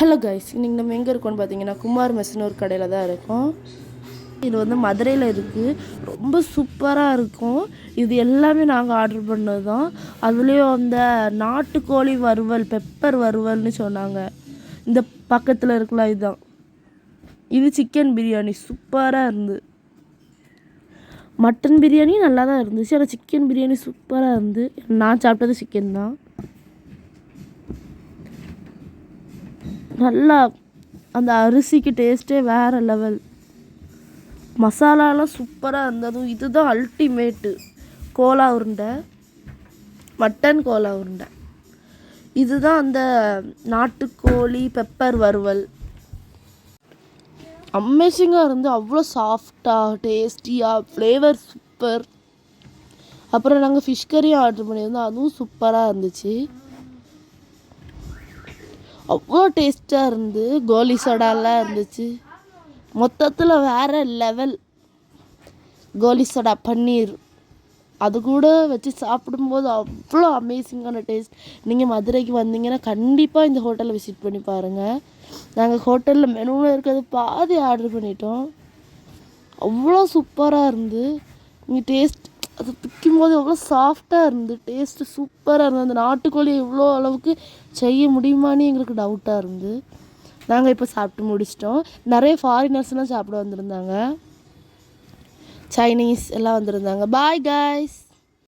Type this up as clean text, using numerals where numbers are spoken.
Hello guys, இன்றைக்கி நம்ம எங்கே இருக்கோம்னு பார்த்தீங்கன்னா குமார் மெஸ்னு ஒரு கடையில் தான் இருக்கோம். இது வந்து மதுரையில் இருக்குது. ரொம்ப சூப்பராக இருக்கும். இது எல்லாமே நாங்கள் ஆர்டர் பண்ணது தான். அதுலேயும் அந்த நாட்டுக்கோழி வறுவல், பெப்பர் வறுவல்னு சொன்னாங்க. இந்த பக்கத்தில் இருக்கலாம் இதுதான். இது சிக்கன் பிரியாணி சூப்பராக இருந்து. மட்டன் பிரியாணி நல்லா தான் இருந்துச்சு, ஆனால் சிக்கன் பிரியாணி சூப்பராக இருந்து. நான் சாப்பிட்டது சிக்கன் தான். நல்லா அந்த அரிசிக்கு டேஸ்ட்டே வேறு லெவல். மசாலாலாம் சூப்பராக இருந்ததும். இதுதான் அல்டிமேட்டு கோலா உருண்டை, மட்டன் கோலா உருண்டை. இதுதான் அந்த நாட்டுக்கோழி பெப்பர் வறுவல். அமேசிங்காக இருந்து, அவ்வளோ சாஃப்டாக டேஸ்டியாக, ஃப்ளேவர் சூப்பர். அப்புறம் நாங்கள் ஃபிஷ் கறியும் ஆர்டர் பண்ணியிருந்தோம், அதுவும் சூப்பராக இருந்துச்சு. அவ்வளோ டேஸ்ட்டாக இருந்து. கோலி சோடாலாம் இருந்துச்சு. மொத்தத்தில் வேறு லெவல். கோலி சோடா பன்னீர் அது கூட வச்சு சாப்பிடும்போது அவ்வளோ அமேசிங்கான டேஸ்ட். நீங்கள் மதுரைக்கு வந்தீங்கன்னா கண்டிப்பாக இந்த ஹோட்டலை விசிட் பண்ணி பாருங்கள். நாங்கள் ஹோட்டலில் மெனுவில் இருக்கிறது பாதி ஆர்டர் பண்ணிட்டோம். அவ்வளோ சூப்பராக இருந்து. நீங்கள் டேஸ்ட் அது பிக்கும்போது அவ்வளோ சாஃப்டாக இருந்து, டேஸ்ட்டு சூப்பராக இருந்தது. அந்த நாட்டுக்கோழி இவ்வளோ அளவுக்கு செய்ய முடியுமான்னு எங்களுக்கு டவுட்டாக இருந்து. நாங்கள் இப்போ சாப்பிட்டு முடிச்சிட்டோம். நிறைய ஃபாரினர்ஸ்லாம் சாப்பிட வந்திருந்தாங்க, சைனீஸ் எல்லாம் வந்திருந்தாங்க. Bye guys.